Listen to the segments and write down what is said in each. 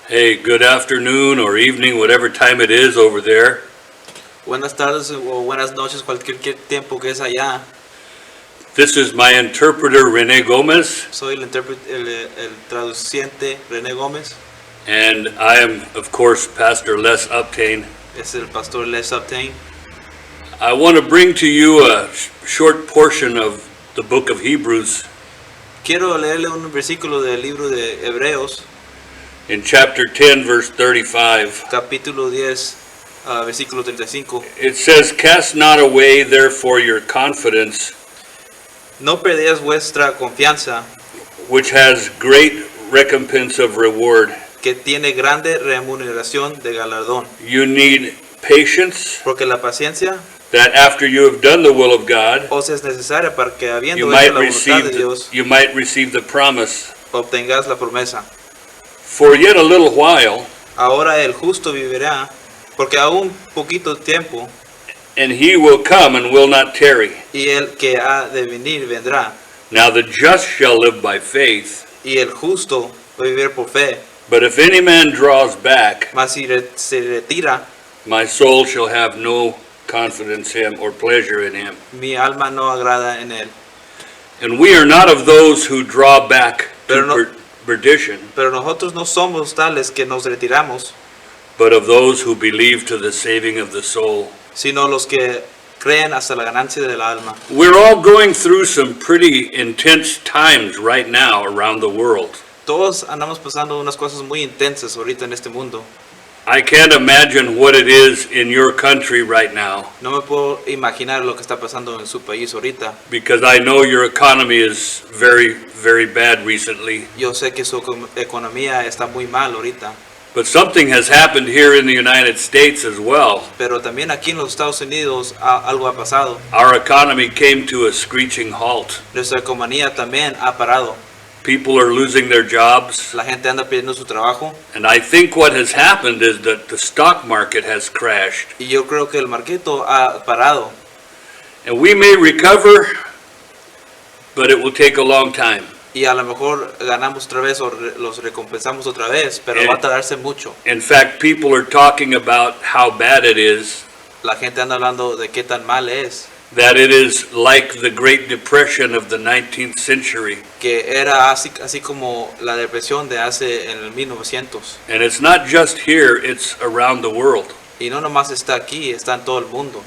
Hey, good afternoon or evening, whatever time it is over there. Buenas tardes o buenas noches, cualquier tiempo que es allá. This is my interpreter, Rene Gomez, Soy el traduciente René Gómez. and I am, of course, Pastor Les Uptein. Es el pastor Les Uptein. I want to bring to you a short portion of the book of Hebrews Quiero leerle un versículo del libro de Hebreos, in chapter 10, verse 35. capítulo 10, versículo 35. It says, "Cast not away, therefore, your confidence, No perdáis vuestra confianza, which has great recompense of reward." que tiene grande remuneración de galardón. You need patience, Porque la paciencia that after you have done the will of God, os es necesaria para que, you habiendo hecho might la voluntad de Dios, receive the promise. obtengáis la promesa. For yet a little while, Ahora el justo vivirá, porque aún poquito tiempo, and he will come and will not tarry. y el que ha de venir vendrá, Now the just shall live by faith. y el justo va a vivir por fe. But if any man draws back, Mas si se retira, my soul shall have no confidence in him or pleasure in him. mi alma no agrada en él. And we are not of those who draw back Pero to no- perdition, Pero nosotros no somos tales que nos retiramos, but of those who believe to the saving of the soul. sino los que creen hasta la ganancia del alma. We're all going through some pretty intense times right now around the world. Todos andamos pasando unas cosas muy intensas ahorita en este mundo. I can't imagine what it is in your country right now, No me puedo imaginar lo que está pasando en su país ahorita. because I know your economy is very, very bad recently. Yo sé que su economía está muy mal ahorita, But something has happened here in the United States as well. pero también aquí en los Estados Unidos algo ha pasado. Our economy came to a screeching halt. Nuestra economía también ha parado. People are losing their jobs. La gente anda perdiendo su trabajo, And I think what has happened is that the stock market has crashed. y yo creo que el marketo ha parado. And we may recover, but it will take a long time. Y a lo mejor ganamos otra vez o los recompensamos otra vez, pero va a tardarse mucho. In fact, people are talking about how bad it is, La gente anda hablando de qué tan mal es, that it is like the Great Depression of the 19th century. que era así como la depresión de hace en el 1900. And it's not just here, it's around the world. Y no nomás está aquí, está en todo el mundo.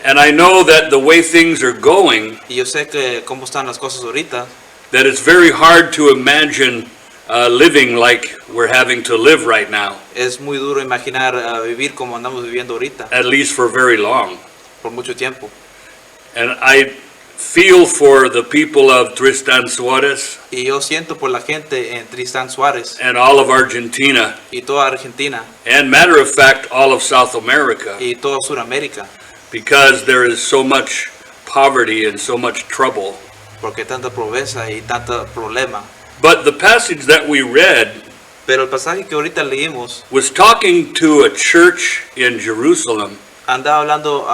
And I know that the way things are going, Y yo sé que cómo están las cosas ahorita, that it's very hard to imagine living like we're having to live right now, es muy duro imaginar vivir como andamos viviendo ahorita, at least for very long. por mucho tiempo. And I feel for the people of TRISTAN, Suarez, Y yo siento por la gente en TRISTAN, Suarez, and all of Argentina, y toda Argentina, and matter of fact, all of South America, y toda Sudamérica, because there is so much poverty and so much trouble. porque tanta pobreza y tanta problema. But the passage that we read Pero el pasaje que ahorita leímos was talking to a church in Jerusalem andaba hablando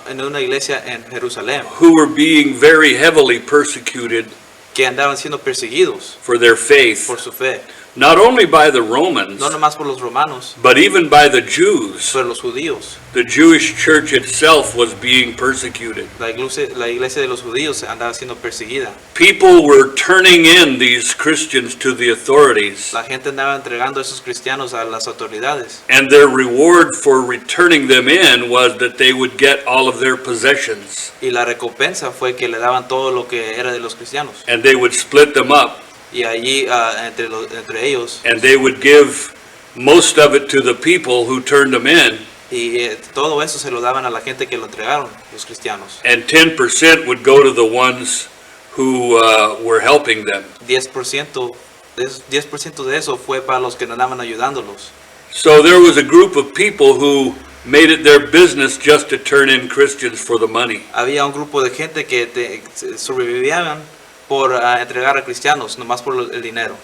en una iglesia en Jerusalén, who were being very heavily persecuted que andaban siendo perseguidos for their faith, por su fe, not only by the Romans, no nomás por los romanos, but even by the Jews. pero los judíos. The Jewish church itself was being persecuted. La iglesia de los judíos andaba siendo perseguida. People were turning in these Christians to the authorities, La gente andaba entregando a esos cristianos a las autoridades, and their reward for returning them in was that they would get all of their possessions, y la recompensa fue que le daban todo lo que era de los cristianos, and they would split them up, y allí entre ellos, and they would give most of it to the people who turned them in, y todo eso se lo daban a la gente que lo entregaron, los cristianos. and 10% would go to the ones who were helping them. 10% de eso fue para los que no andaban ayudándolos. So there was a group of people who made it their business just to turn in Christians for the money. Había un grupo de gente que sobrevivían por entregar a cristianos, nomás por el dinero.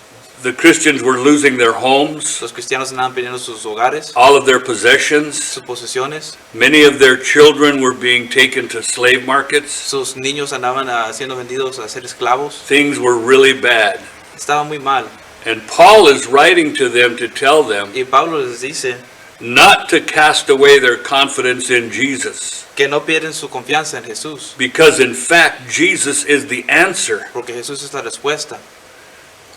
The Christians were losing their homes, Los cristianos andaban perdiendo sus hogares, all of their possessions. sus posesiones, Many of their children were being taken to slave markets. sus niños andaban siendo vendidos a ser esclavos. Things were really bad. Estaba muy mal. And Paul is writing to them to tell them Y Pablo les dice not to cast away their confidence in Jesus. que no pierden su confianza en Jesús, Because in fact, Jesus is the answer. porque Jesús es la respuesta.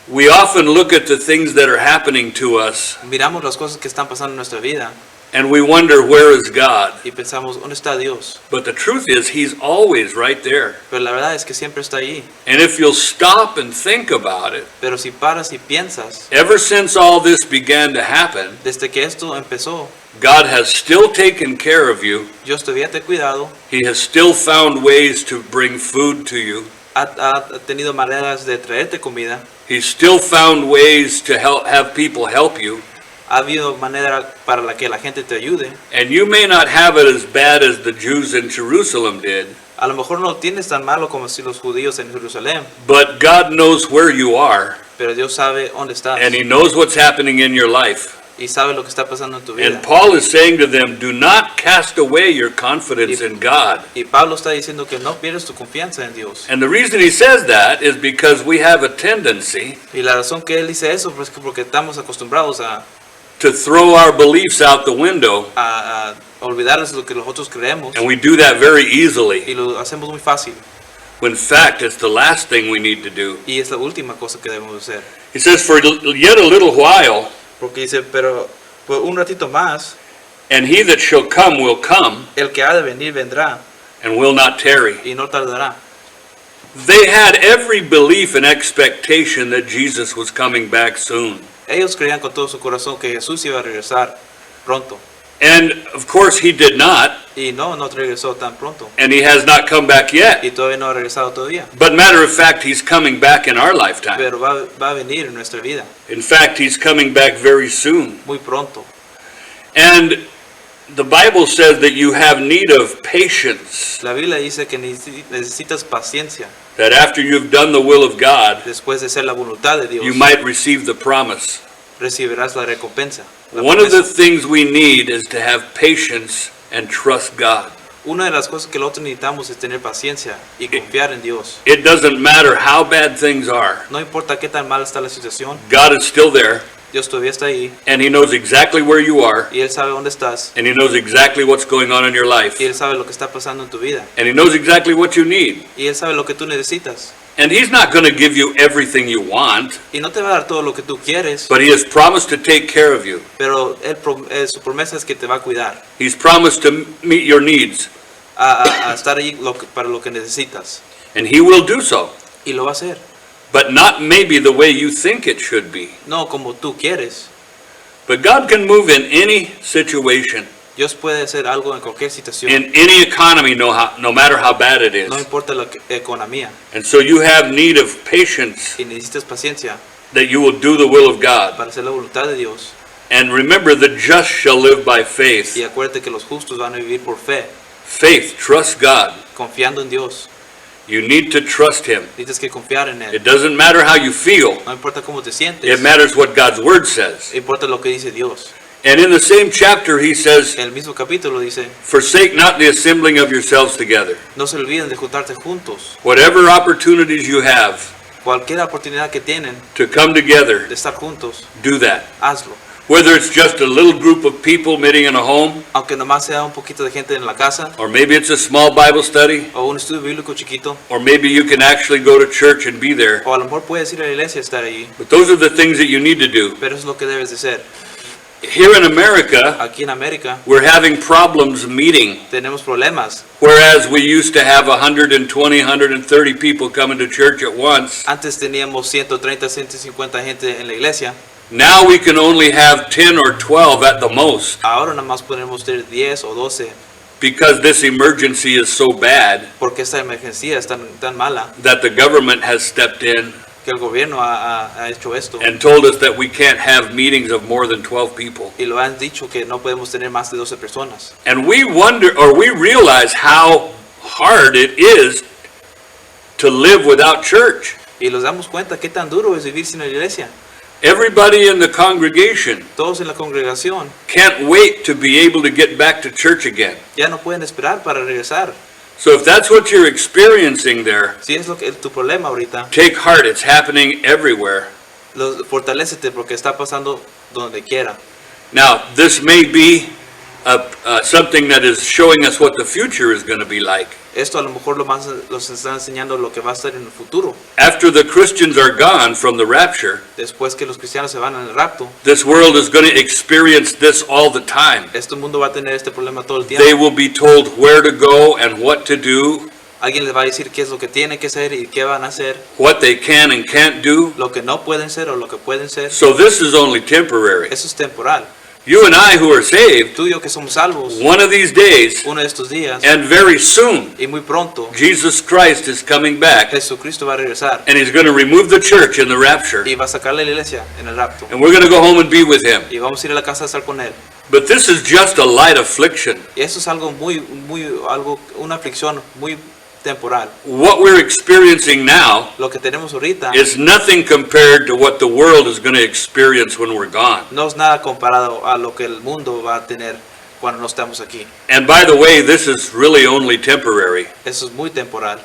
We often look at the things that are happening to us Miramos las cosas que están pasando en nuestra vida and we wonder, where is God? y pensamos, ¿dónde está Dios? But the truth is, He's always right there. Pero la verdad es que siempre está allí. And if you'll stop and think about it, Pero si paras y piensas, ever since all this began to happen, desde que esto empezó, God has still taken care of you. Dios todavía te ha cuidado, He has still found ways to bring food to you. ha tenido maneras de traerte comida, He's still found ways to have people help you. ha habido manera para la que la gente te ayude. And you may not have it as bad as the Jews in Jerusalem did, A lo mejor no lo tienes tan malo como si los judíos en Jerusalén, but God knows where you are, pero Dios sabe dónde estás and He knows what's happening in your life. y sabe lo que está pasando en tu vida. And Paul is saying to them, do not cast away your confidence in God. Y Pablo está diciendo que no pierdes tu confianza en Dios. And the reason he says that is because we have a tendency Y la razón que él dice eso es que porque estamos acostumbrados to throw our beliefs out the window, a olvidarles lo que nosotros creemos and we do that very easily. y lo hacemos muy fácil. When in fact, it's the last thing we need to do. Y es la última cosa que debemos hacer. He says, for yet a little while, Porque dice, pero por un ratito más, and he that shall come will come, el que ha de venir vendrá and will not tarry. y no tardará. They had every belief and expectation that Jesus was coming back soon. Ellos creían con todo su corazón que Jesús iba a regresar pronto. And of course he did not, Y no regresó tan pronto. and he has not come back yet. Y todavía no ha regresado todavía. But matter of fact, he's coming back in our lifetime. Pero va a venir en nuestra vida, In fact, he's coming back very soon. muy pronto. And the Bible says that you have need of patience, La Biblia dice que necesitas paciencia that after you've done the will of God, después de hacer la voluntad de Dios. you might receive the promise. Recibirás la recompensa. La One of the promesa. things we need is to have patience and trust God. Una de las cosas que nosotros necesitamos es tener paciencia y confiar en Dios. It doesn't matter how bad things are. No importa qué tan mal está la situación, God is still there, Dios todavía está ahí and He knows exactly where you are, y Él sabe dónde estás and He knows exactly what's going on in your life, y Él sabe lo que está pasando en tu vida and He knows exactly what you need. y Él sabe lo que tú necesitas. And He's not going to give you everything you want, Y no te va a dar todo lo que tú quieres, but He has promised to take care of you. pero su promesa es que te va a cuidar, He's promised to meet your needs, a estar ahí para lo que necesitas. and He will do so, Y lo va a hacer. but not maybe the way you think it should be. No como tú quieres. But God can move in any situation, Dios puede hacer algo en cualquier situación. in any economy, no matter how bad it is. No importa la economía. And so you have need of patience Y necesitas paciencia that you will do the will of God. para hacer la voluntad de Dios. And remember, the just shall live by faith. Y acuérdate que los justos van a vivir por fe, Faith, trust God. confiando en Dios. You need to trust Him. Necesitas que confiar en Él. It doesn't matter how you feel. No importa cómo te sientes. It matters what God's Word says. Importa lo que dice Dios. And in the same chapter, He says, En el mismo capítulo dice, forsake not the assembling of yourselves together. no se olviden de juntarte juntos. Whatever opportunities you have Cualquier oportunidad que tienen to come together, de estar juntos, do that. hazlo. Whether it's just a little group of people meeting in a home, Aunque nomás sea un poquito de gente en la casa, or maybe it's a small Bible study, o un estudio bíblico chiquito, or maybe you can actually go to church and be there. o a lo mejor puedes ir a la iglesia y estar ahí. But those are the things that you need to do. Pero eso es lo que debes de hacer. Here in America, Aquí en América we're having problems meeting, tenemos problemas. whereas we used to have 120, 130 people coming to church at once. Antes teníamos 130, 150 gente en la iglesia. Now we can only have 10 or 12 at the most, Ahora nada más podemos tener 10 o 12 because this emergency is so bad porque esta emergencia es tan mala that the government has stepped in que el gobierno ha hecho esto and told us that we can't have meetings of more than 12 people. y lo han dicho que no podemos tener más de 12 personas. And we wonder, or we realize how hard it is to live without church. Y nos damos cuenta qué tan duro es vivir sin la iglesia. Everybody in the congregation Todos en la congregación can't wait to be able to get back to church again. ya no pueden esperar para regresar. So if that's what you're experiencing there, Si es lo que es tu problema ahorita, take heart, it's happening everywhere. Fortalécete porque está pasando donde quiera. Now, this may be something that is showing us what the future is going to be like. Esto a lo mejor los está enseñando lo que va a ser en el futuro. After the Christians are gone from the rapture, Después que los cristianos se van en el rapto, this world is going to experience this all the time. este mundo va a tener este problema todo el tiempo. They will be told where to go and what to do, Alguien les va a decir qué es lo que tienen que hacer y qué van a hacer, what they can and can't do. lo que no pueden ser o lo que pueden ser. So this is only temporary. Eso es temporal. You and I who are saved, Tú y yo que somos salvos, one of these days, uno de estos días, and very soon, y muy pronto, Jesus Christ is coming back, Jesucristo va a regresar and he's going to remove the church in the rapture, y va a sacar la iglesia en el rapto. and we're going to go home and be with him. Y vamos a ir a la casa a estar con él. But this is just a light affliction. Y eso es algo una aflicción muy temporal. What we're experiencing now Lo que tenemos ahorita is nothing compared to what the world is going to experience when we're gone. no es nada comparado a lo que el mundo va a tener cuando no estamos aquí. And by the way, this is really only temporary, Eso es muy temporal.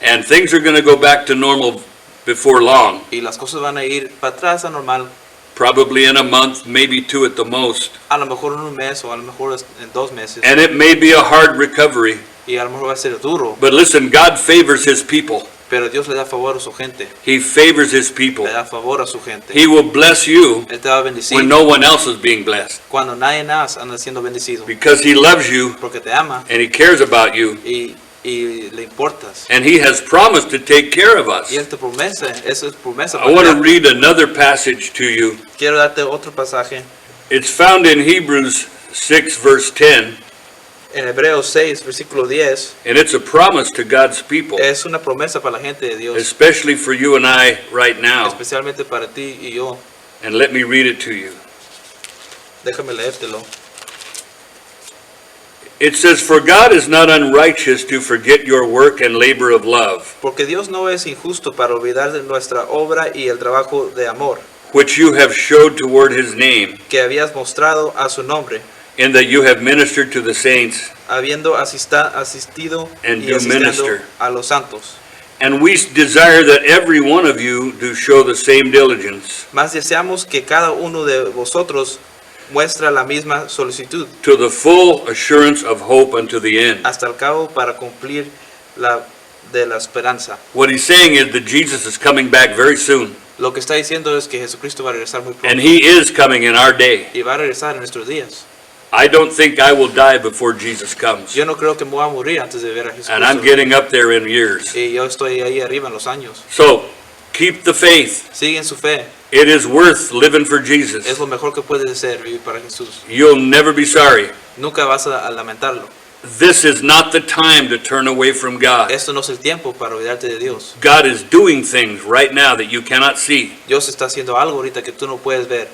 and things are going to go back to normal before long, Y las cosas van a ir para atrás a normal, probably in a month, maybe two at the most. a lo mejor en un mes o a lo mejor en 2 meses. And it may be a hard recovery. Y a lo mejor va a ser duro, But listen, God favors his people. pero Dios le da favor a su gente. He favors his people. Le da favor a su gente. He will bless you Él te va a bendecir when no one else is being blessed, cuando nadie más anda siendo bendecido. because he loves you Porque te ama and he cares about you, y le importas. and he has promised to take care of us. Y Él te promete, eso es promesa. I want to read another passage to you. Quiero darte otro pasaje. It's found in Hebrews 6 verse 10, En Hebreos 6, versículo 10, and it's a promise to God's people, es una promesa para la gente de Dios, especially for you and I right now. especialmente para ti y yo. And let me read it to you. Déjame leértelo. It says, "For God is not unrighteous to forget your work and labor of love, Porque Dios no es injusto para olvidar de nuestra obra y el trabajo de amor which you have showed toward his name, que habías mostrado a su nombre, in that you have ministered to the saints, habiendo asistido And y do asistiendo minister. a los santos. and we desire that every one of you do show the same diligence Mas deseamos que cada uno de vosotros muestra la misma solicitud to the full assurance of hope unto the end." hasta el cabo para cumplir la esperanza. What he's saying is that Jesus is coming back very soon, Lo que está diciendo es que Jesucristo va a regresar muy and pronto he is coming in our day. y va a regresar en nuestros días. I don't think I will die before Jesus comes, Yo no creo que me voy a morir antes de ver a and I'm Jesucristo. getting up there in years. Y yo estoy ahí arriba en los años. So, keep the faith. Sigue en su fe. It is worth living for Es Jesus. lo mejor que puedes hacer, vivir para Jesús. You'll never be sorry. Nunca vas a lamentarlo. This is not the time to turn away from God. Esto no es el tiempo para olvidarte de Dios. God is doing things right now that you cannot see. Dios está haciendo algo ahorita que tú no puedes ver.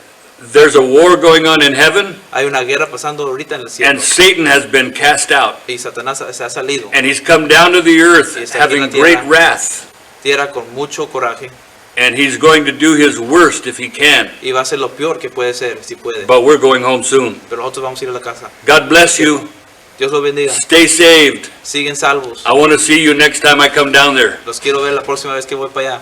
There's a war going on in heaven, Hay una guerra pasando ahorita en el cielo. and Satan has been cast out, Y Satanás se ha salido. and he's come down to the earth Y está aquí en la having great tierra. wrath, Tierra con mucho coraje. and he's going to do his worst if he can. Y va a ser lo peor que puede ser, si puede. But we're going home soon. Pero nosotros vamos a ir a la casa. God bless you. Dios los bendiga. Stay saved. Siguen salvos. I want to see you next time I come down there. Los quiero ver la próxima vez que voy para allá.